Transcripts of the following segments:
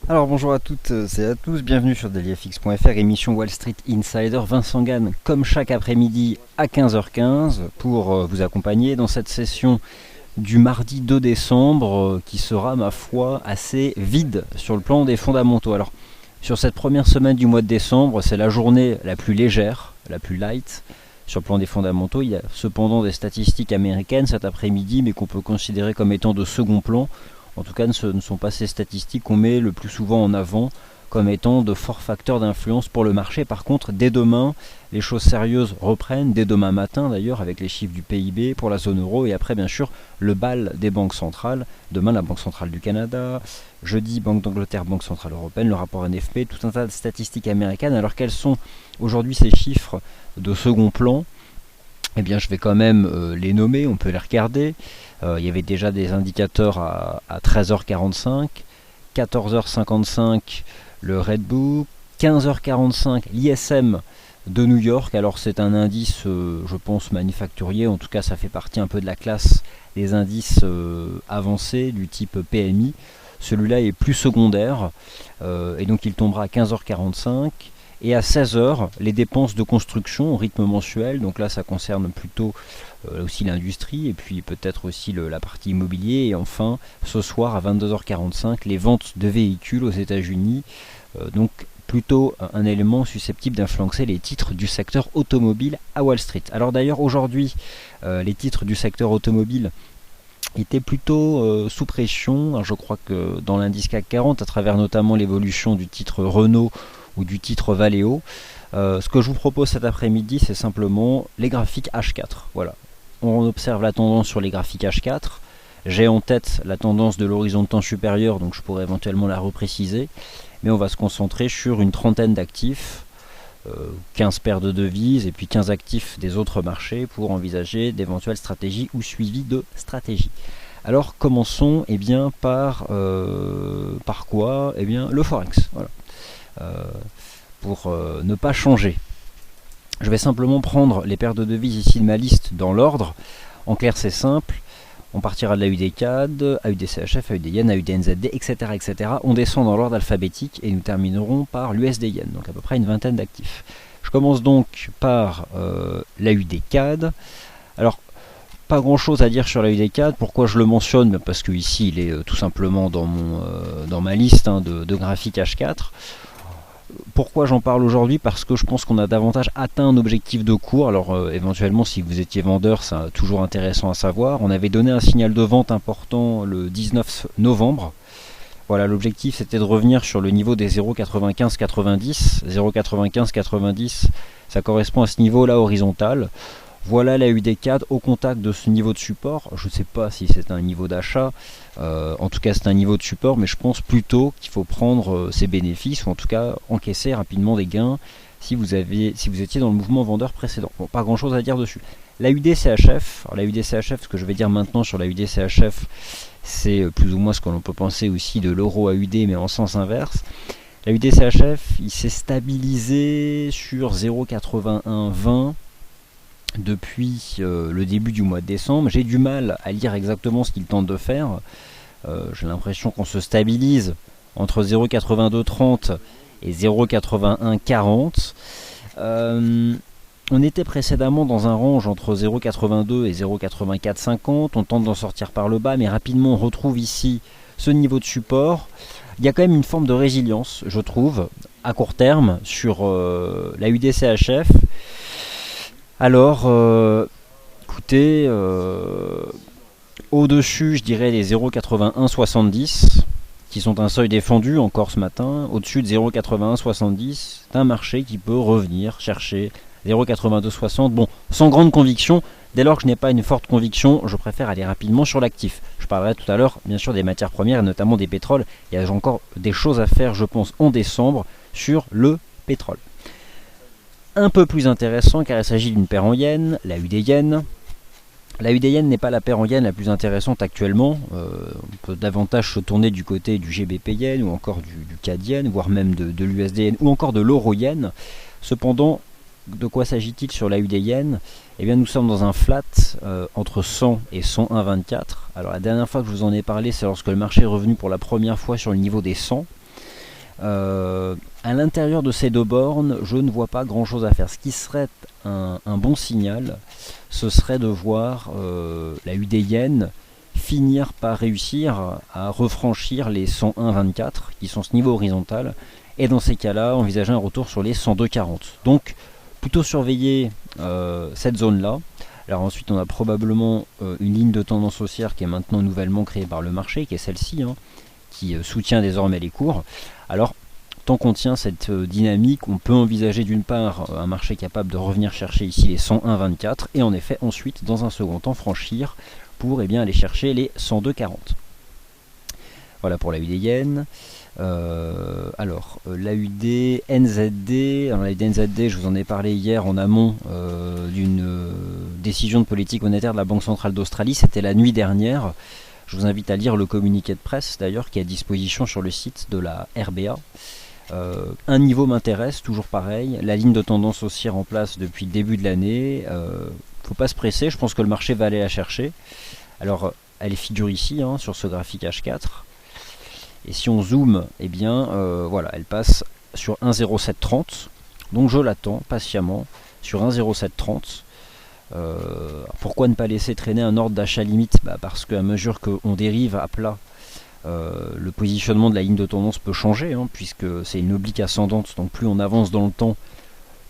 Alors bonjour à toutes et à tous, bienvenue sur dailyfx.fr, émission Wall Street Insider. Vincent Gann, comme chaque après-midi à 15h15, pour vous accompagner dans cette session du mardi 2 décembre, qui sera, ma foi, assez vide sur le plan des fondamentaux. Alors, sur cette première semaine du mois de décembre, c'est la journée la plus légère, la plus light, sur le plan des fondamentaux. Il y a cependant des statistiques américaines cet après-midi, mais qu'on peut considérer comme étant de second plan. En tout cas, ce ne sont pas ces statistiques qu'on met le plus souvent en avant comme étant de forts facteurs d'influence pour le marché. Par contre, dès demain, les choses sérieuses reprennent, dès demain matin d'ailleurs, avec les chiffres du PIB pour la zone euro, et après bien sûr le bal des banques centrales. Demain, la Banque centrale du Canada, jeudi, Banque d'Angleterre, Banque centrale européenne, le rapport NFP, tout un tas de statistiques américaines. Alors quels sont aujourd'hui ces chiffres de second plan? Eh bien, je vais quand même les nommer, on peut les regarder. Il y avait déjà des indicateurs à 13h45, 14h55 le Redbook, 15h45 l'ISM de New York. Alors c'est un indice, je pense, manufacturier, en tout cas ça fait partie un peu de la classe des indices avancés du type PMI. Celui-là est plus secondaire, et donc il tombera à 15h45. Et à 16h, les dépenses de construction au rythme mensuel, donc là ça concerne plutôt aussi l'industrie et puis peut-être aussi la partie immobilier. Et enfin, ce soir à 22h45, les ventes de véhicules aux États-Unis, donc plutôt un élément susceptible d'influencer les titres du secteur automobile à Wall Street. Alors d'ailleurs aujourd'hui, les titres du secteur automobile était plutôt sous pression. Alors je crois que dans l'indice CAC 40, à travers notamment l'évolution du titre Renault ou du titre Valeo, ce que je vous propose cet après-midi, c'est simplement les graphiques H4. Voilà. On observe la tendance sur les graphiques H4. J'ai en tête la tendance de l'horizon de temps supérieur, donc je pourrais éventuellement la repréciser. Mais on va se concentrer sur une trentaine d'actifs, 15 paires de devises et puis 15 actifs des autres marchés pour envisager d'éventuelles stratégies ou suivi de stratégies. Alors commençons par quoi? Le Forex. Voilà. Pour ne pas changer. Je vais simplement prendre les paires de devises ici de ma liste dans l'ordre. En clair, c'est simple. On partira de la UD-CAD, AUD-CHF, AUD-Yen, AUD-NZD, etc., etc. On descend dans l'ordre alphabétique et nous terminerons par l'USD-Yen, donc à peu près une vingtaine d'actifs. Je commence donc par l'AUD-CAD. Alors, pas grand chose à dire sur l'AUD-CAD. Pourquoi je le mentionne? Parce que ici, il est tout simplement dans ma liste de graphiques H4. Pourquoi j'en parle aujourd'hui? Parce que je pense qu'on a davantage atteint un objectif de cours. Alors éventuellement si vous étiez vendeur, c'est toujours intéressant à savoir. On avait donné un signal de vente important le 19 novembre. Voilà, l'objectif c'était de revenir sur le niveau des 0,9590. 0,9590, ça correspond à ce niveau là horizontal. Voilà la UD4 au contact de ce niveau de support. Je ne sais pas si c'est un niveau d'achat, en tout cas c'est un niveau de support, mais je pense plutôt qu'il faut prendre ses bénéfices, ou en tout cas encaisser rapidement des gains si vous étiez dans le mouvement vendeur précédent. Bon, pas grand chose à dire dessus. La UD-CHF, alors la UD-CHF, ce que je vais dire maintenant sur la UD-CHF, c'est plus ou moins ce que l'on peut penser aussi de l'euro AUD, mais en sens inverse. La UD-CHF, il s'est stabilisé sur 0,8120 depuis le début du mois de décembre. J'ai du mal à lire exactement ce qu'il tente de faire. J'ai l'impression qu'on se stabilise entre 0,8230 et 0,8140. On était précédemment dans un range entre 0,82 et 0,8450. On tente d'en sortir par le bas, mais rapidement on retrouve ici ce niveau de support. Il y a quand même une forme de résilience, je trouve, à court terme sur la UD-CHF. Alors, écoutez, au-dessus, je dirais les 0,8170, qui sont un seuil défendu encore ce matin. Au-dessus de 0,8170, c'est un marché qui peut revenir chercher 0,8260. Bon, sans grande conviction. Dès lors que je n'ai pas une forte conviction, je préfère aller rapidement sur l'actif. Je parlerai tout à l'heure, bien sûr, des matières premières et notamment des pétroles. Il y a encore des choses à faire, je pense, en décembre sur le pétrole. Un peu plus intéressant car il s'agit d'une paire en yens, la UD-Yen. La UD-Yen n'est pas la paire en yens la plus intéressante actuellement. On peut davantage se tourner du côté du GBP-Yen ou encore du CAD-Yen, voire même de l'USD-Yen ou encore de l'Euro-Yen. Cependant, de quoi s'agit-il sur la UD-Yen? Eh bien, nous sommes dans un flat entre 100 et 101,24. Alors la dernière fois que je vous en ai parlé, c'est lorsque le marché est revenu pour la première fois sur le niveau des 100. À l'intérieur de ces deux bornes, je ne vois pas grand chose à faire. Ce qui serait un bon signal, ce serait de voir la UD Yen finir par réussir à refranchir les 101,24 qui sont ce niveau horizontal, et dans ces cas-là, envisager un retour sur les 102,40. Donc, plutôt surveiller cette zone-là. Alors ensuite, on a probablement une ligne de tendance haussière qui est maintenant nouvellement créée par le marché, qui est celle-ci, qui soutient désormais les cours. Alors, tant qu'on tient cette dynamique, on peut envisager d'une part un marché capable de revenir chercher ici les 101,24 et en effet ensuite, dans un second temps, franchir pour aller chercher les 102,40. Voilà pour l'AUD Yen. L'AUD NZD. Alors l'AUD NZD, je vous en ai parlé hier en amont d'une décision de politique monétaire de la Banque centrale d'Australie. C'était la nuit dernière. Je vous invite à lire le communiqué de presse d'ailleurs qui est à disposition sur le site de la RBA. Un niveau m'intéresse, toujours pareil. La ligne de tendance haussière en place depuis le début de l'année. Faut pas se presser, je pense que le marché va aller la chercher. Alors elle est figure ici sur ce graphique H4. Et si on zoome, voilà, elle passe sur 1,0730. Donc je l'attends patiemment sur 1,0730. Pourquoi ne pas laisser traîner un ordre d'achat limite? Parce qu'à mesure qu'on dérive à plat, le positionnement de la ligne de tendance peut changer, puisque c'est une oblique ascendante. Donc plus on avance dans le temps,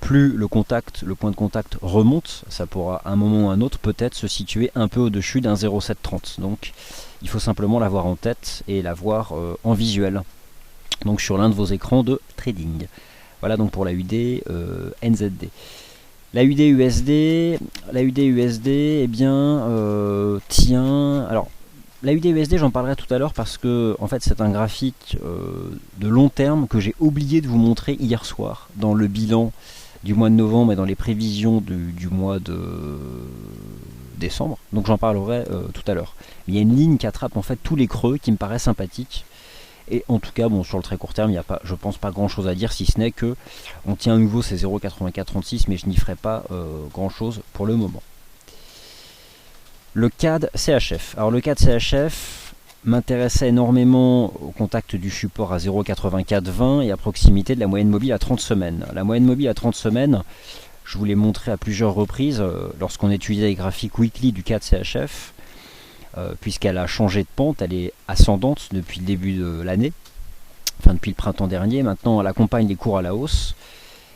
plus le point de contact remonte. Ça pourra à un moment ou à un autre peut-être se situer un peu au-dessus d'un 0,730. Donc il faut simplement l'avoir en tête et l'avoir en visuel. Donc sur l'un de vos écrans de trading. Voilà donc pour la UD NZD. La UD USD, tient. Alors la UD USD, j'en parlerai tout à l'heure parce que en fait c'est un graphique de long terme que j'ai oublié de vous montrer hier soir dans le bilan du mois de novembre et dans les prévisions du mois de décembre. Donc j'en parlerai tout à l'heure. Il y a une ligne qui attrape en fait tous les creux qui me paraît sympathique. Et en tout cas, sur le très court terme, il n'y a pas, je pense pas grand chose à dire, si ce n'est que on tient à nouveau ces 0,8436, mais je n'y ferai pas grand chose pour le moment. Le CAD CHF. Alors le CAD CHF m'intéressait énormément au contact du support à 0,8420 et à proximité de la moyenne mobile à 30 semaines. La moyenne mobile à 30 semaines, je vous l'ai montré à plusieurs reprises lorsqu'on étudiait les graphiques weekly du CAD CHF. Puisqu'elle a changé de pente, elle est ascendante depuis le début de l'année, enfin depuis le printemps dernier. Maintenant elle accompagne les cours à la hausse,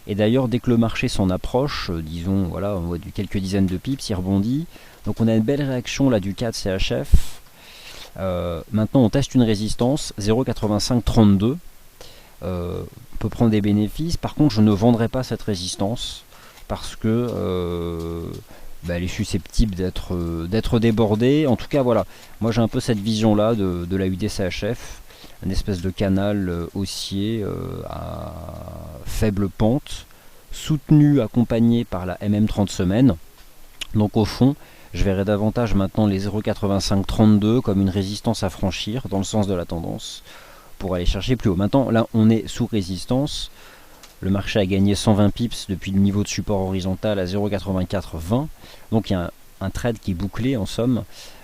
et d'ailleurs dès que le marché s'en approche, disons voilà, on voit quelques dizaines de pips, il rebondit, donc on a une belle réaction là du CAD CHF. Maintenant on teste une résistance 0,8532, on peut prendre des bénéfices. Par contre je ne vendrai pas cette résistance parce que elle est susceptible d'être débordée. En tout cas, voilà, moi j'ai un peu cette vision-là de la UDCHF, une espèce de canal haussier à faible pente, soutenu, accompagné par la MM 30 semaines. Donc au fond, je verrai davantage maintenant les 0,8532 comme une résistance à franchir dans le sens de la tendance pour aller chercher plus haut. Maintenant, là, on est sous résistance. Le marché a gagné 120 pips depuis le niveau de support horizontal à 0,8420. Donc il y a un trade qui est bouclé en somme.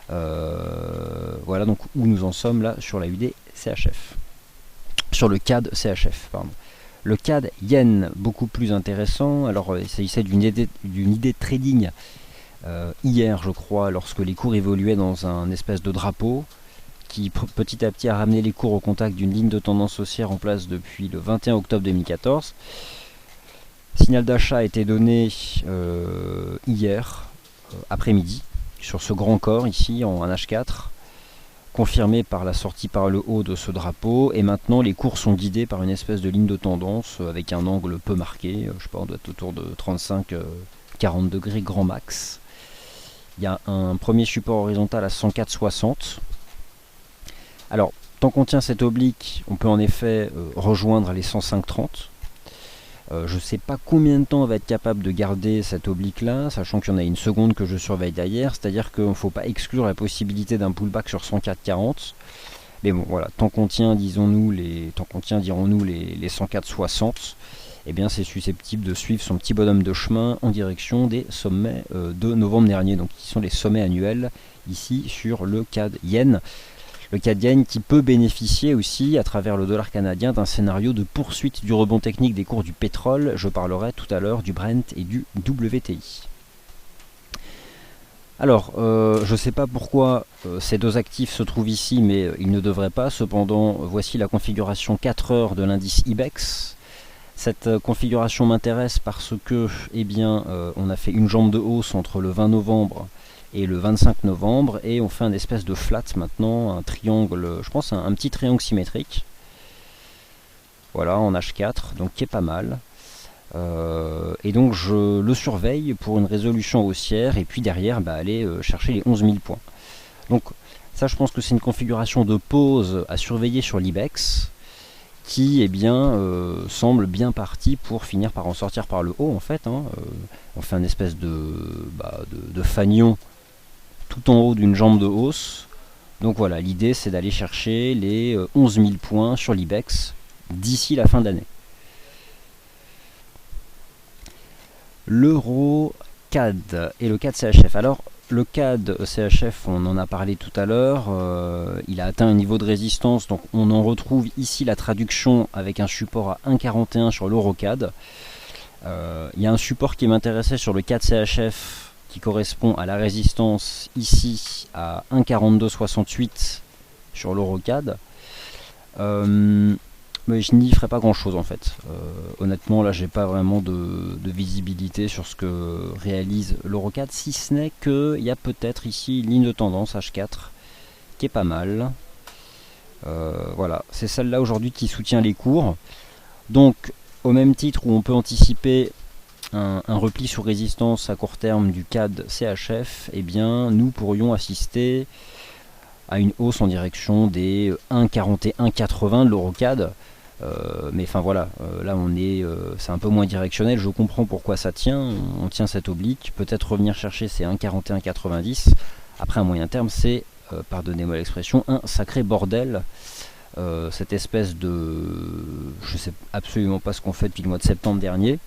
Voilà donc où nous en sommes là sur la UD CHF. Sur le CAD CHF, pardon. Le CAD Yen, beaucoup plus intéressant. Alors il s'agissait d'une idée de trading hier, je crois, lorsque les cours évoluaient dans un espèce de drapeau, qui petit à petit a ramené les cours au contact d'une ligne de tendance haussière en place depuis le 21 octobre 2014. Signal d'achat a été donné hier après-midi sur ce grand corps ici en H4, confirmé par la sortie par le haut de ce drapeau, et maintenant les cours sont guidés par une espèce de ligne de tendance avec un angle peu marqué, je sais pas, on doit être autour de 35-40 degrés grand max. Il y a un premier support horizontal à 104,60. Alors, tant qu'on tient cette oblique, on peut en effet rejoindre les 105,30. Je ne sais pas combien de temps on va être capable de garder cette oblique-là, sachant qu'il y en a une seconde que je surveille derrière, c'est-à-dire qu'il ne faut pas exclure la possibilité d'un pullback sur 104,40. Mais bon, voilà, tant qu'on tient, dirons-nous, les 104,60, eh bien c'est susceptible de suivre son petit bonhomme de chemin en direction des sommets de novembre dernier, donc qui sont les sommets annuels ici sur le CAD Yen. Le CAD Yen qui peut bénéficier aussi, à travers le dollar canadien, d'un scénario de poursuite du rebond technique des cours du pétrole. Je parlerai tout à l'heure du Brent et du WTI. Alors, je ne sais pas pourquoi ces deux actifs se trouvent ici, mais ils ne devraient pas. Cependant, voici la configuration 4 heures de l'indice IBEX. Cette configuration m'intéresse parce que, eh bien, on a fait une jambe de hausse entre le 20 novembre et le 25 novembre, et on fait un espèce de flat maintenant, un triangle, je pense un petit triangle symétrique. Voilà, en H4, donc qui est pas mal. Et donc je le surveille pour une résolution haussière, et puis derrière aller chercher les 11 000 points. Donc ça, je pense que c'est une configuration de pause à surveiller sur l'IBEX, qui eh bien, semble bien parti pour finir par en sortir par le haut en fait. On fait un espèce de fanion tout en haut d'une jambe de hausse. Donc voilà, l'idée c'est d'aller chercher les 11 000 points sur l'IBEX d'ici la fin d'année. L'euro CAD et le CAD CHF. Alors le CAD CHF, on en a parlé tout à l'heure, il a atteint un niveau de résistance, donc on en retrouve ici la traduction avec un support à 1,41 sur l'euro CAD. Il y a un support qui m'intéressait sur le CAD CHF qui correspond à la résistance ici à 1,4268 sur l'euro CAD. Mais je n'y ferai pas grand chose en fait. Honnêtement, là j'ai pas vraiment de visibilité sur ce que réalise l'EuroCAD, si ce n'est qu'il y a peut-être ici une ligne de tendance H4 qui est pas mal. Voilà, c'est celle-là aujourd'hui qui soutient les cours. Donc, au même titre où on peut anticiper un repli sous résistance à court terme du CAD CHF, eh bien nous pourrions assister à une hausse en direction des 1,4180 de l'EuroCAD. Mais enfin voilà, là on est, c'est un peu moins directionnel. Je comprends pourquoi ça tient. On tient cette oblique, peut-être revenir chercher ces 1,4190. Après à moyen terme, c'est, pardonnez-moi l'expression, un sacré bordel. Cette espèce de, je sais absolument pas ce qu'on fait depuis le mois de septembre dernier.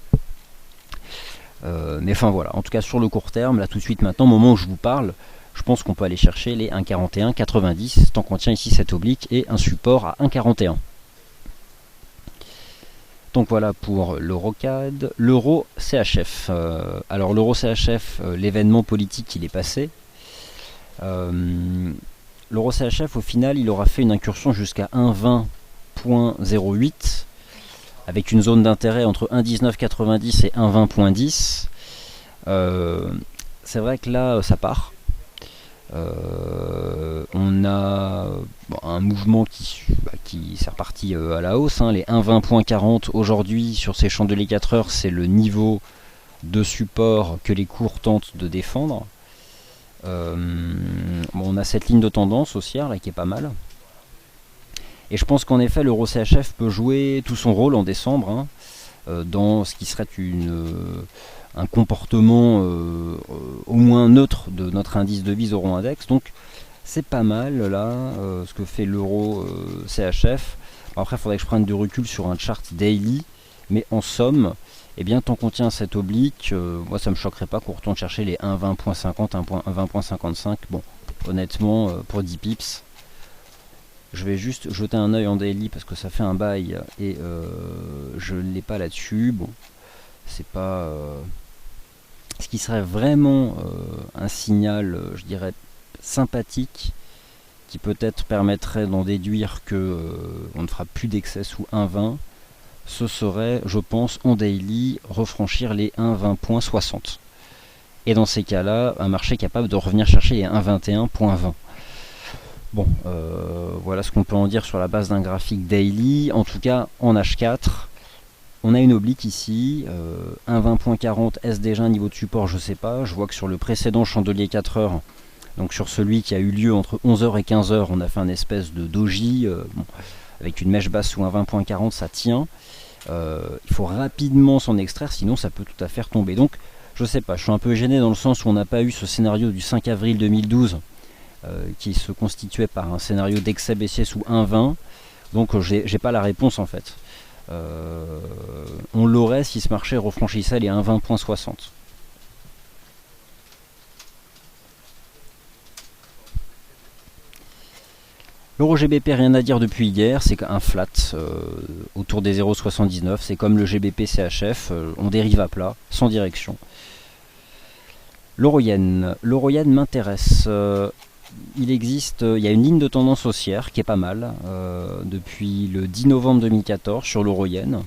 Mais enfin voilà, en tout cas sur le court terme, là tout de suite maintenant, au moment où je vous parle, je pense qu'on peut aller chercher les 1,4190 tant qu'on tient ici cette oblique et un support à 1,41. Donc voilà pour l'EuroCAD. L'euro CHF. Alors l'euro CHF, l'événement politique il est passé. L'euro CHF au final il aura fait une incursion jusqu'à 1,20.08 avec une zone d'intérêt entre 1,1990 et 1,20.10. C'est vrai que là ça part. On a un mouvement qui s'est reparti à la hausse. Les 1,20.40 aujourd'hui sur ces chandeliers 4 heures, c'est le niveau de support que les cours tentent de défendre. On a cette ligne de tendance haussière là qui est pas mal. Et je pense qu'en effet l'euro CHF peut jouer tout son rôle en décembre dans ce qui serait un comportement au moins neutre de notre indice devise euro index. Donc c'est pas mal là ce que fait l'euro CHF. Bon, après il faudrait que je prenne du recul sur un chart daily, mais en somme, eh bien, tant qu'on tient cette oblique, moi ça me choquerait pas qu'on retourne chercher les 1,20.50, 1,20.55. Bon, honnêtement, pour 10 pips, je vais juste jeter un œil en daily parce que ça fait un bail et je ne l'ai pas là-dessus. Bon, c'est pas ce qui serait vraiment un signal, je dirais, sympathique, qui peut-être permettrait d'en déduire que on ne fera plus d'excès sous 1,20. Ce serait, je pense, en daily, refranchir les 1,20.60. Et dans ces cas-là, un marché capable de revenir chercher les 1,21.20. Bon, voilà ce qu'on peut en dire sur la base d'un graphique daily. En tout cas, en H4, on a une oblique ici. 1,20.40, est-ce déjà un niveau de support? Je sais pas. Je vois que sur le précédent chandelier 4 heures, donc sur celui qui a eu lieu entre 11h et 15h, on a fait un espèce de doji. Avec une mèche basse sous 1,20.40, ça tient. Il faut rapidement s'en extraire, sinon ça peut tout à fait retomber. Donc, je sais pas, je suis un peu gêné dans le sens où on n'a pas eu ce scénario du 5 avril 2012 qui se constituait par un scénario d'excès baissier sous 1,20. Donc, j'ai pas la réponse en fait. On l'aurait si ce marché refranchissait les 1,20.60. L'euro GBP, rien à dire depuis hier, c'est un flat autour des 0,79. C'est comme le GBP CHF, on dérive à plat, sans direction. L'euro yen. L'euro yen m'intéresse. Il y a une ligne de tendance haussière qui est pas mal depuis le 10 novembre 2014 sur l'euro yen.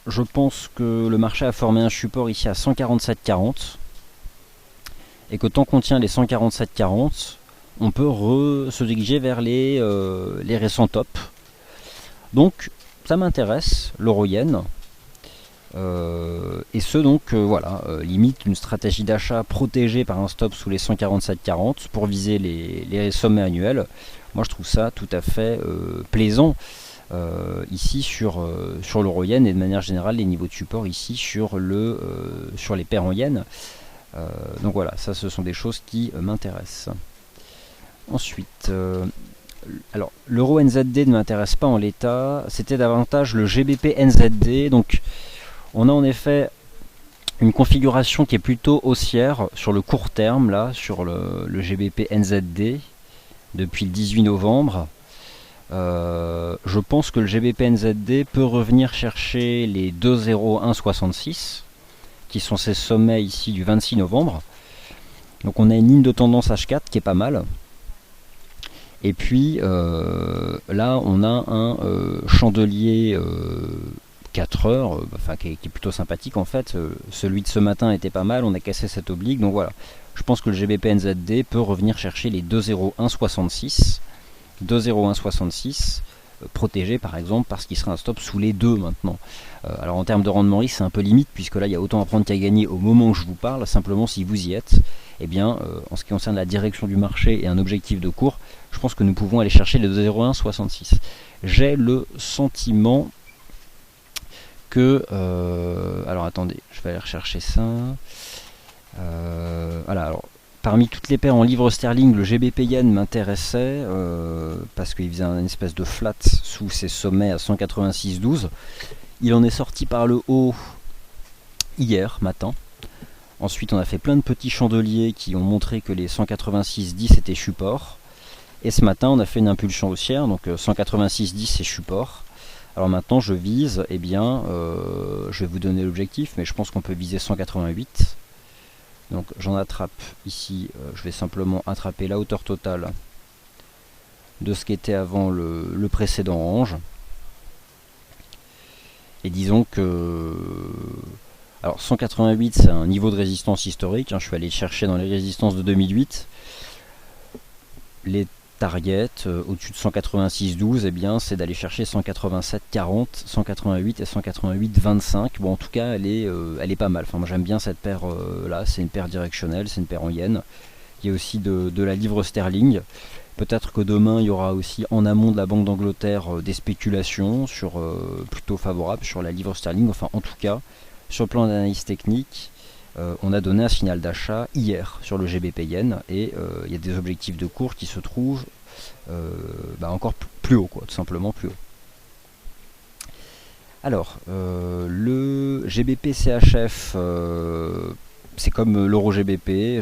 Je pense que le marché a formé un support ici à 147,40 et que tant qu'on tient les 147,40, on peut se diriger vers les récents tops. Donc ça m'intéresse, l'euro yen. Et ce donc limite une stratégie d'achat protégée par un stop sous les 147,40 pour viser les sommets annuels. Moi je trouve ça tout à fait plaisant ici sur l'euro yen et de manière générale les niveaux de support ici sur les paires en yen. Donc voilà, ça ce sont des choses qui m'intéressent. Ensuite, alors l'euro NZD ne m'intéresse pas en l'état, c'était davantage le GBP NZD. Donc on a en effet une configuration qui est plutôt haussière sur le court terme, là, sur le GBP NZD depuis le 18 novembre. Je pense que le GBP NZD peut revenir chercher les 2,0166 qui sont ces sommets ici du 26 novembre. Donc on a une ligne de tendance H4 qui est pas mal. Et puis là on a un chandelier 4 heures, qui est plutôt sympathique en fait. Celui de ce matin était pas mal, on a cassé cette oblique, donc voilà. Je pense que le GBP NZD peut revenir chercher les 2,0166. 2,0166 protégé par exemple parce qu'il sera un stop sous les 2 maintenant. Alors en termes de rendement risque c'est un peu limite puisque là il y a autant à prendre qu'à gagner au moment où je vous parle. Simplement si vous y êtes, eh bien en ce qui concerne la direction du marché et un objectif de cours, je pense que nous pouvons aller chercher les 2,0166. J'ai le sentiment que alors attendez, je vais aller rechercher ça. Voilà, alors parmi toutes les paires en livres sterling, le GBP yen m'intéressait parce qu'il faisait une espèce de flat sous ses sommets à 186,12. Il en est sorti par le haut hier matin. Ensuite, on a fait plein de petits chandeliers qui ont montré que les 186,10 étaient support. Et ce matin, on a fait une impulsion haussière, donc 186,10 c'est support. Alors maintenant, je vise, je vais vous donner l'objectif, mais je pense qu'on peut viser 188. Donc j'en attrape ici, je vais simplement attraper la hauteur totale de ce qui était avant le précédent range. Et disons que... Alors 188 c'est un niveau de résistance historique, je suis allé chercher dans les résistances de 2008. Les targets au-dessus de 186,12, c'est d'aller chercher 187,40, 188 et 188,25. Bon, en tout cas, elle est pas mal. Enfin, moi j'aime bien cette paire là, c'est une paire directionnelle, c'est une paire en yen. Il y a aussi de la livre sterling. Peut-être que demain il y aura aussi en amont de la Banque d'Angleterre des spéculations plutôt favorables sur la livre sterling. Enfin, en tout cas, sur le plan d'analyse technique, on a donné un signal d'achat hier sur le GBP yen et il y a des objectifs de cours qui se trouvent encore plus haut, tout simplement plus haut. Alors, le GBP CHF, c'est comme l'euro GBP,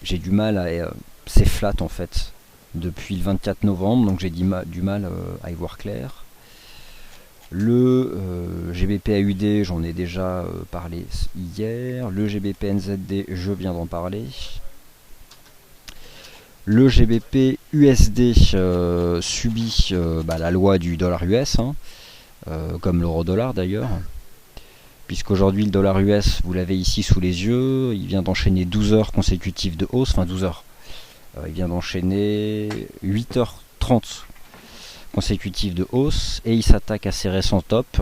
j'ai du mal c'est flat en fait depuis le 24 novembre, donc j'ai du mal à y voir clair. Le GBP AUD, j'en ai déjà parlé hier. Le GBP NZD, je viens d'en parler. Le GBP USD subit la loi du dollar US, comme l'euro dollar d'ailleurs. Puisqu'aujourd'hui le dollar US, vous l'avez ici sous les yeux, il vient d'enchaîner 12 heures consécutives de hausse, enfin 12 heures. Il vient d'enchaîner 8h30 consécutives de hausse et il s'attaque à ses récents tops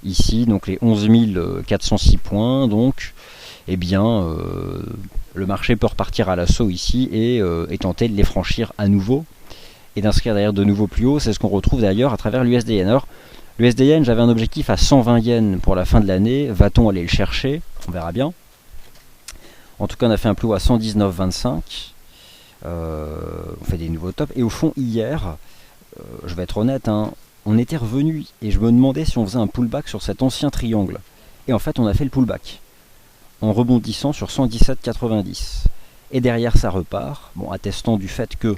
ici, donc les 11 406 points. Donc le marché peut repartir à l'assaut ici et tenter de les franchir à nouveau et d'inscrire d'ailleurs de nouveau plus haut. C'est ce qu'on retrouve d'ailleurs à travers l'USD Yen. Alors l'USD Yen, j'avais un objectif à 120 yens pour la fin de l'année. Va-t-on aller le chercher? On verra bien. En tout cas, on a fait un plus haut à 119,25. On fait des nouveaux tops et au fond hier, je vais être honnête, on était revenu et je me demandais si on faisait un pullback sur cet ancien triangle. Et en fait, on a fait le pullback en rebondissant sur 117,90. et derrière ça repart, bon, attestant du fait que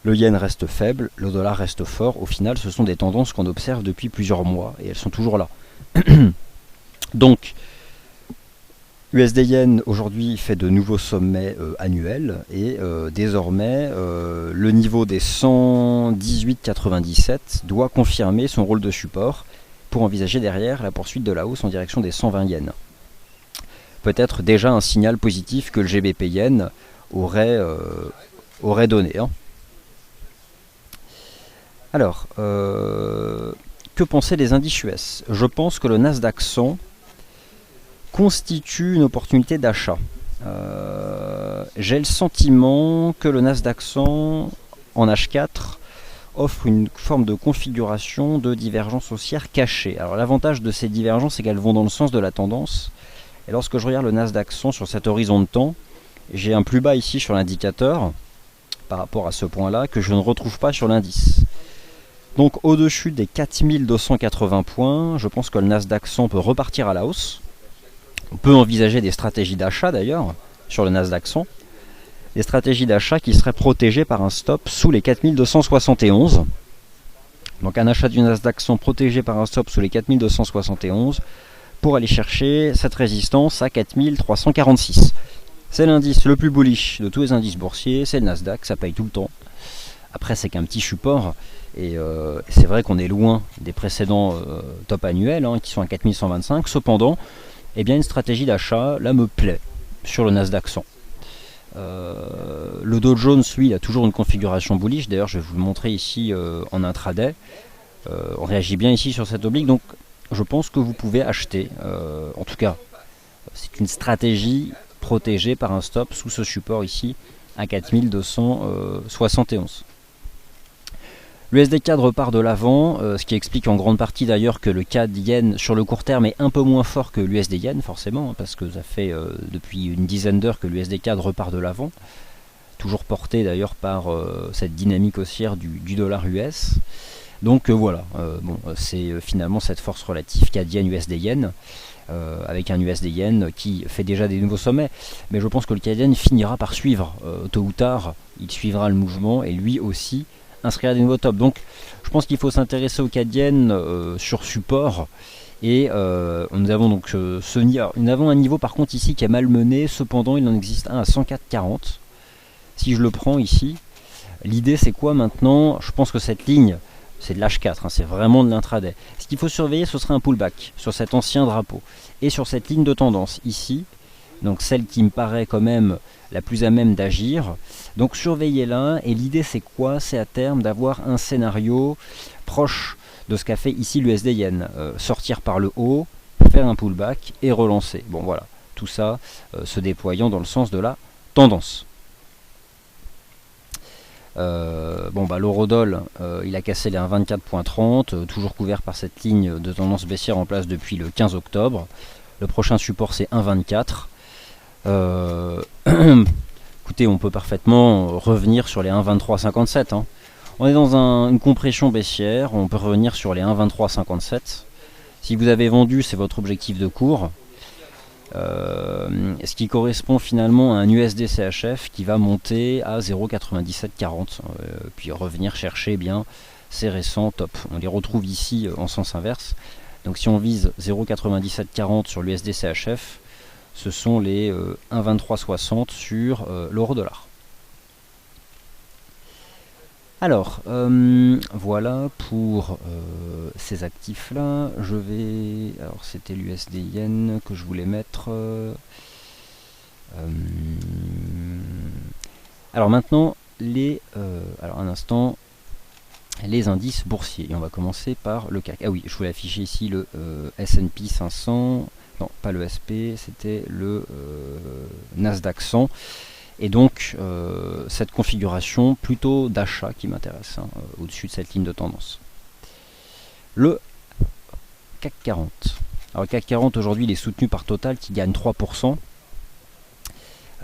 le yen reste faible, le dollar reste fort. Au final, ce sont des tendances qu'on observe depuis plusieurs mois et elles sont toujours là. Donc, USD Yen aujourd'hui fait de nouveaux sommets annuels et désormais le niveau des 118,97 doit confirmer son rôle de support pour envisager derrière la poursuite de la hausse en direction des 120 yens. Peut-être déjà un signal positif que le GBP Yen aurait donné. Hein. Alors, que penser des indices US? Je pense que le Nasdaq 100 constitue une opportunité d'achat. J'ai le sentiment que le Nasdaq 100 en H4 offre une forme de configuration de divergence haussière cachée. Alors l'avantage de ces divergences, c'est qu'elles vont dans le sens de la tendance. Et lorsque je regarde le Nasdaq 100 sur cet horizon de temps, j'ai un plus bas ici sur l'indicateur, par rapport à ce point-là, que je ne retrouve pas sur l'indice. Donc au-dessus des 4280 points, je pense que le Nasdaq 100 peut repartir à la hausse. On peut envisager des stratégies d'achat d'ailleurs sur le Nasdaq 100. Des stratégies d'achat qui seraient protégées par un stop sous les 4271. Donc un achat du Nasdaq 100 protégé par un stop sous les 4271 pour aller chercher cette résistance à 4346. C'est l'indice le plus bullish de tous les indices boursiers, c'est le Nasdaq, ça paye tout le temps. Après c'est qu'un petit support, et c'est vrai qu'on est loin des précédents top annuels qui sont à 4125. Cependant, eh bien, une stratégie d'achat là me plaît sur le Nasdaq 100. Le Dow Jones, lui, il a toujours une configuration bullish. D'ailleurs, je vais vous le montrer ici en intraday. On réagit bien ici sur cette oblique, donc je pense que vous pouvez acheter. En tout cas, c'est une stratégie protégée par un stop sous ce support ici à 4271. L'USD CAD repart de l'avant, ce qui explique en grande partie d'ailleurs que le CAD yen sur le court terme est un peu moins fort que l'USD yen, forcément, parce que ça fait depuis une dizaine d'heures que l'USD CAD repart de l'avant, toujours porté d'ailleurs par cette dynamique haussière du dollar US. Donc voilà, c'est finalement cette force relative CAD yen USD yen, avec un USD yen qui fait déjà des nouveaux sommets, mais je pense que le CAD yen finira par suivre, tôt ou tard, il suivra le mouvement et lui aussi inscrire des nouveaux tops. Donc je pense qu'il faut s'intéresser au CAD yen sur support, et nous avons donc nous avons un niveau par contre ici qui est malmené. Cependant il en existe un à 104,40. Si je le prends ici, l'idée c'est quoi maintenant? Je pense que cette ligne c'est de l'H4, c'est vraiment de l'intraday. Ce qu'il faut surveiller, ce serait un pullback sur cet ancien drapeau et sur cette ligne de tendance ici, donc celle qui me paraît quand même la plus à même d'agir. Donc surveillez-la, et l'idée c'est quoi? C'est à terme d'avoir un scénario proche de ce qu'a fait ici l'USD yen, sortir par le haut, faire un pullback et relancer. Bon voilà, tout ça se déployant dans le sens de la tendance. L'eurodoll, il a cassé les 1,24.30, toujours couvert par cette ligne de tendance baissière en place depuis le 15 octobre. Le prochain support c'est 1,24. Écoutez, on peut parfaitement revenir sur les 1,2357. On est dans une compression baissière, on peut revenir sur les 1,2357. Si vous avez vendu, c'est votre objectif de cours. Ce qui correspond finalement à un USD CHF qui va monter à 0,9740, puis revenir chercher bien ces récents tops. On les retrouve ici en sens inverse. Donc si on vise 0,9740 sur l'USD CHF, ce sont les 1,2360 sur l'euro-dollar. Alors, voilà pour ces actifs-là. Je vais... Alors, c'était l'USD Yen que je voulais mettre. Alors maintenant, alors un instant, les indices boursiers. Et on va commencer par le CAC. Ah oui, je voulais afficher ici le S&P 500. Non, pas le SP, c'était le Nasdaq 100. Et donc, cette configuration plutôt d'achat qui m'intéresse, au-dessus de cette ligne de tendance. Le CAC 40. Alors, le CAC 40, aujourd'hui, il est soutenu par Total qui gagne 3%.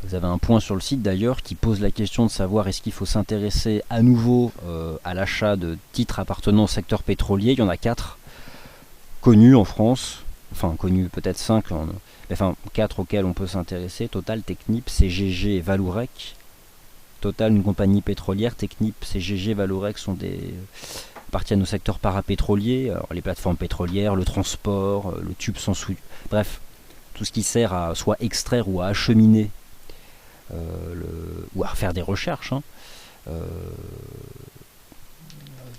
Vous avez un point sur le site d'ailleurs qui pose la question de savoir est-ce qu'il faut s'intéresser à nouveau à l'achat de titres appartenant au secteur pétrolier. Il y en a 4 connus en France. enfin connues peut-être 5, enfin 4 auxquelles on peut s'intéresser: Total, Technip, CGG et Vallourec. Total, une compagnie pétrolière; Technip, CGG, Vallourec appartiennent au secteur parapétrolier. Alors, les plateformes pétrolières, le transport, le tube sans soude, bref, tout ce qui sert à soit extraire ou à acheminer ou à faire des recherches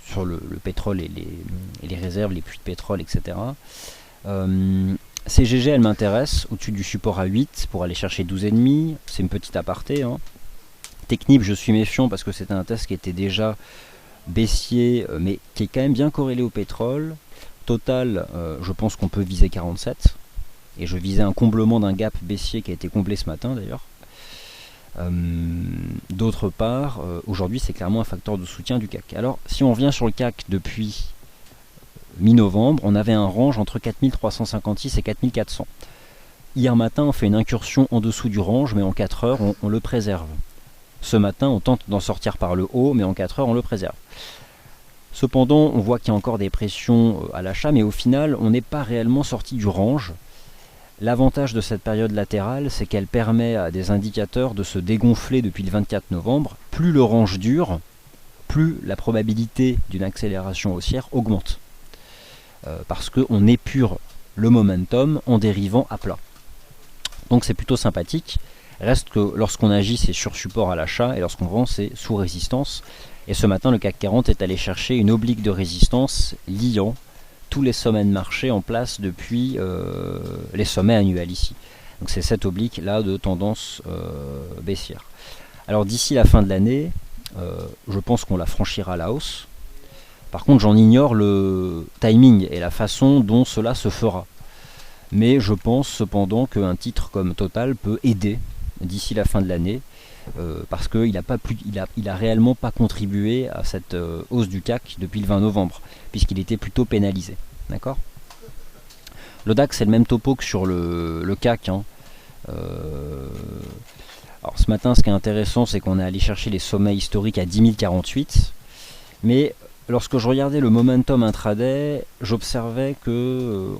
sur le pétrole et les réserves, les puits de pétrole, etc. CGG, elle m'intéresse, au-dessus du support à 8 pour aller chercher 12,5. C'est une petite aparté. Technip, je suis méfiant parce que c'était un test qui était déjà baissier, mais qui est quand même bien corrélé au pétrole. Total, je pense qu'on peut viser 47. Et je visais un comblement d'un gap baissier qui a été comblé ce matin d'ailleurs. D'autre part, aujourd'hui c'est clairement un facteur de soutien du CAC. Alors si on revient sur le CAC depuis mi-novembre, on avait un range entre 4356 et 4400. Hier matin on fait une incursion en dessous du range, mais en 4 heures on le préserve. Ce matin on tente d'en sortir par le haut, mais en 4 heures on le préserve. Cependant on voit qu'il y a encore des pressions à l'achat, mais au final on n'est pas réellement sorti du range. L'avantage de cette période latérale, c'est qu'elle permet à des indicateurs de se dégonfler depuis le 24 novembre. Plus le range dure, plus la probabilité d'une accélération haussière augmente. Parce qu'on épure le momentum en dérivant à plat. Donc c'est plutôt sympathique. Reste que lorsqu'on agit, c'est sur support à l'achat, et lorsqu'on vend, c'est sous résistance. Et ce matin, le CAC 40 est allé chercher une oblique de résistance liant tous les sommets de marché en place depuis les sommets annuels ici. Donc c'est cette oblique là de tendance baissière. Alors d'ici la fin de l'année, je pense qu'on la franchira à la hausse. Par contre, j'en ignore le timing et la façon dont cela se fera. Mais je pense cependant qu'un titre comme Total peut aider d'ici la fin de l'année, parce qu'il a réellement pas contribué à cette hausse du CAC depuis le 20 novembre, puisqu'il était plutôt pénalisé. D'accord ? Le DAX, c'est le même topo que sur le CAC. Alors ce matin, ce qui est intéressant, c'est qu'on est allé chercher les sommets historiques à 10 048. Mais lorsque je regardais le momentum intraday, j'observais qu'on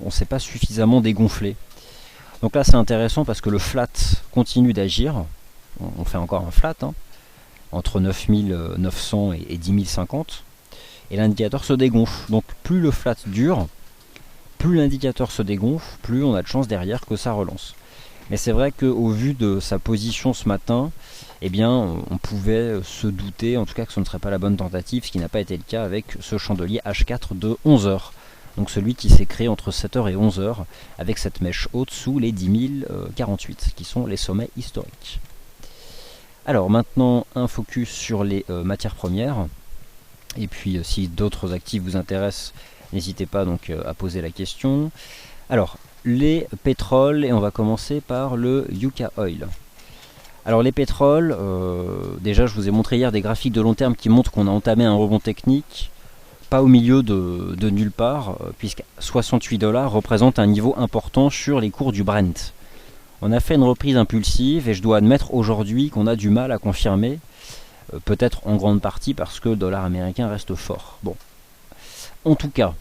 ne s'est pas suffisamment dégonflé. Donc là, c'est intéressant parce que le flat continue d'agir. On fait encore un flat entre 9900 et 10 050. Et l'indicateur se dégonfle. Donc plus le flat dure, plus l'indicateur se dégonfle, plus on a de chance derrière que ça relance. Mais c'est vrai qu'au vu de sa position ce matin, eh bien, on pouvait se douter, en tout cas, que ce ne serait pas la bonne tentative, ce qui n'a pas été le cas avec ce chandelier H4 de 11 heures. Donc celui qui s'est créé entre 7h et 11h, avec cette mèche haute sous les 10 048, qui sont les sommets historiques. Alors maintenant, un focus sur les matières premières. Et puis si d'autres actifs vous intéressent, n'hésitez pas donc à poser la question. Alors, les pétroles, et on va commencer par le Yucca Oil. Alors les pétroles, déjà je vous ai montré hier des graphiques de long terme qui montrent qu'on a entamé un rebond technique, pas au milieu de nulle part, puisque 68 $ représente un niveau important sur les cours du Brent. On a fait une reprise impulsive et je dois admettre aujourd'hui qu'on a du mal à confirmer, peut-être en grande partie parce que le dollar américain reste fort. Bon, en tout cas,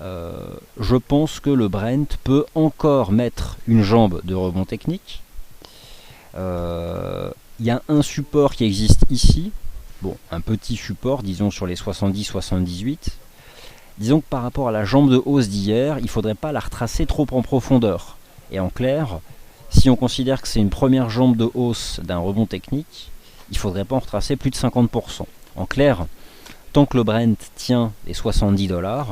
je pense que le Brent peut encore mettre une jambe de rebond technique. Il y a un support qui existe ici, bon, un petit support, disons sur les 70-78. Disons que par rapport à la jambe de hausse d'hier, il ne faudrait pas la retracer trop en profondeur. Et en clair, si on considère que c'est une première jambe de hausse d'un rebond technique, il ne faudrait pas en retracer plus de 50%. En clair, tant que le Brent tient les 70 $,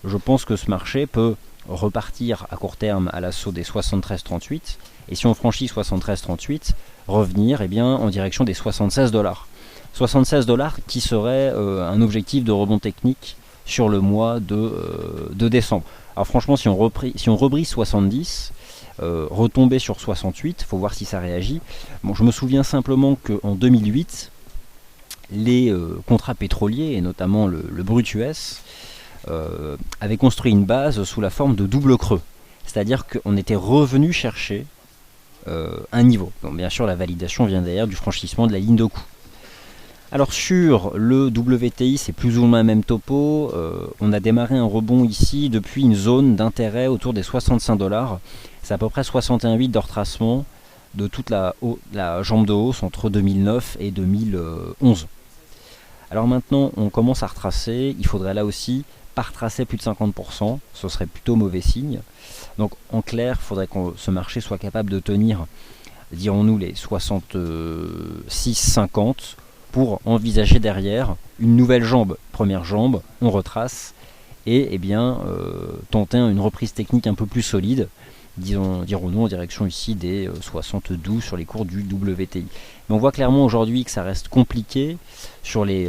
je pense que ce marché peut repartir à court terme à l'assaut des 73,38, et si on franchit 73,38, revenir en direction des 76 $. 76 $ qui serait un objectif de rebond technique sur le mois de décembre. Alors franchement, si on rebrise 70, retomber sur 68, il faut voir si ça réagit. Bon, je me souviens simplement qu'en 2008, les contrats pétroliers, et notamment le brut US, avaient construit une base sous la forme de double creux. C'est-à-dire qu'on était revenu chercher un niveau. Donc, bien sûr, la validation vient d'ailleurs du franchissement de la ligne de coût. Alors sur le WTI, c'est plus ou moins le même topo. On a démarré un rebond ici depuis une zone d'intérêt autour des 65 $. C'est à peu près 61,8 de retracement de toute la jambe de hausse entre 2009 et 2011. Alors maintenant, on commence à retracer. Il faudrait là aussi pas retracer plus de 50%. Ce serait plutôt mauvais signe. Donc en clair, il faudrait que ce marché soit capable de tenir, dirons-nous, les 66,50 pour envisager derrière une nouvelle jambe. Première jambe, on retrace et tenter une reprise technique un peu plus solide, dirons-nous en direction ici des 72 sur les cours du WTI. Mais on voit clairement aujourd'hui que ça reste compliqué sur les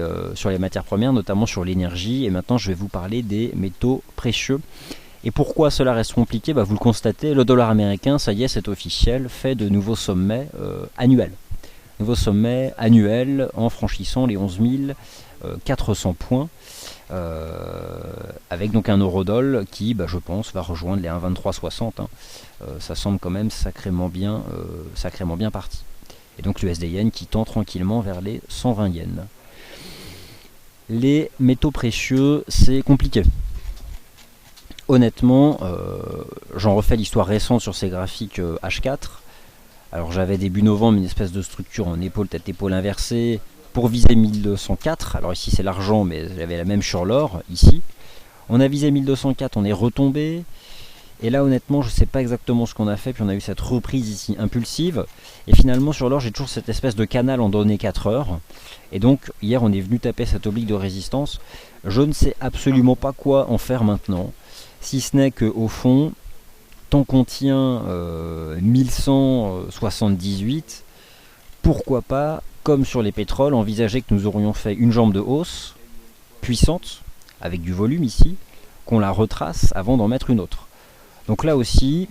matières premières, notamment sur l'énergie, et maintenant je vais vous parler des métaux précieux. Et pourquoi cela reste compliqué ? Vous le constatez, le dollar américain, ça y est, c'est officiel, fait de nouveaux sommets annuels. Nouveau sommet annuel en franchissant les 11 400 points, avec donc un eurodoll qui, je pense, va rejoindre les 1,2360. Ça semble quand même sacrément bien parti. Et donc l'USD yen qui tend tranquillement vers les 120 yens. Les métaux précieux, c'est compliqué. Honnêtement, j'en refais l'histoire récente sur ces graphiques H4. Alors j'avais début novembre une espèce de structure en épaule, tête-épaule inversée pour viser 1204. Alors ici c'est l'argent, mais j'avais la même sur l'or ici. On a visé 1204, on est retombé. Et là honnêtement je ne sais pas exactement ce qu'on a fait. Puis on a eu cette reprise ici impulsive. Et finalement sur l'or j'ai toujours cette espèce de canal en données 4 heures. Et donc hier on est venu taper cette oblique de résistance. Je ne sais absolument pas quoi en faire maintenant. Si ce n'est qu'au fond, tant qu'on tient 1178, pourquoi pas, comme sur les pétroles, envisager que nous aurions fait une jambe de hausse puissante, avec du volume ici, qu'on la retrace avant d'en mettre une autre. Donc là aussi,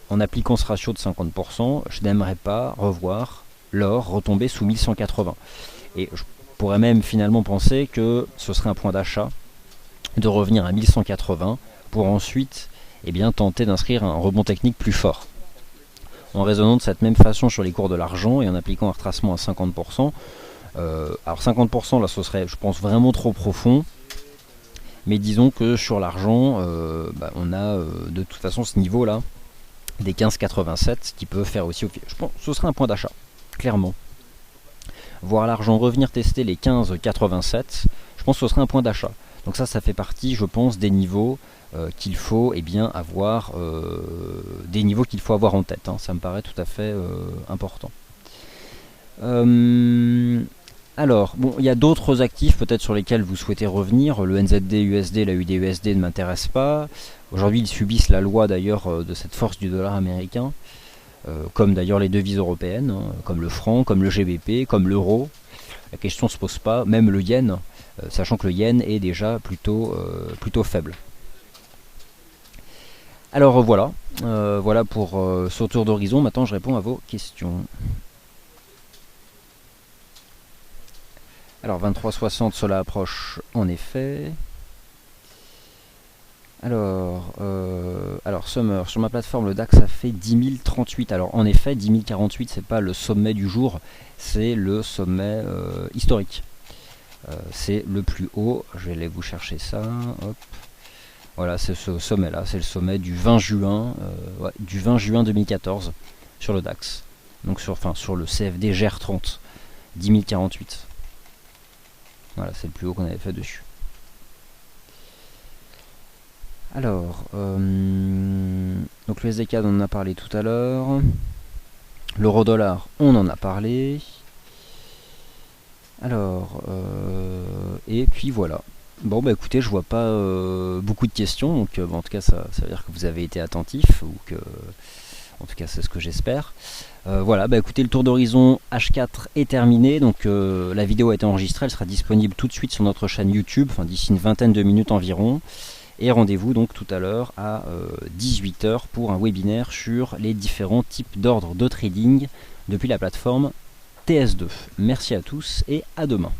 en appliquant ce ratio de 50%, je n'aimerais pas revoir l'or retomber sous 1180. Et je pourrais même finalement penser que ce serait un point d'achat de revenir à 1180 pour ensuite tenter d'inscrire un rebond technique plus fort. En raisonnant de cette même façon sur les cours de l'argent et en appliquant un retracement à 50%, alors 50% là ce serait je pense vraiment trop profond, mais disons que sur l'argent on a de toute façon ce niveau là des 15,87 qui peut faire aussi, je pense que ce serait un point d'achat, clairement. Voir l'argent revenir tester les 15,87, je pense que ce serait un point d'achat. Donc ça fait partie, je pense, des niveaux qu'il faut avoir, des niveaux qu'il faut avoir en tête. Ça me paraît tout à fait important. Alors, bon, il y a d'autres actifs peut-être sur lesquels vous souhaitez revenir. Le NZD USD, la UD/USD ne m'intéresse pas. Aujourd'hui, ils subissent la loi d'ailleurs de cette force du dollar américain, comme d'ailleurs les devises européennes, comme le franc, comme le GBP, comme l'euro. La question ne se pose pas, même le yen, sachant que le yen est déjà plutôt faible. Alors voilà, voilà pour ce tour d'horizon. Maintenant je réponds à vos questions. Alors 23,60, cela approche en effet. Alors Summer, sur ma plateforme le DAX ça fait 10 038. Alors en effet 10 048 c'est pas le sommet du jour, c'est le sommet historique. C'est le plus haut, je vais aller vous chercher ça, hop. Voilà, c'est ce sommet là, c'est le sommet du 20 juin 2014 sur le DAX. Donc sur le CFD GR30, 10 048. Voilà, c'est le plus haut qu'on avait fait dessus. Alors, donc le SDK on en a parlé tout à l'heure. L'euro-dollar, on en a parlé. Alors, et puis voilà. Bon bah écoutez, je vois pas beaucoup de questions, donc en tout cas ça veut dire que vous avez été attentif, ou que, en tout cas c'est ce que j'espère. Voilà, bah écoutez, le tour d'horizon H4 est terminé, donc la vidéo a été enregistrée, elle sera disponible tout de suite sur notre chaîne YouTube, d'ici une vingtaine de minutes environ. Et rendez-vous donc tout à l'heure à 18 h pour un webinaire sur les différents types d'ordres de trading depuis la plateforme TS2. Merci à tous et à demain.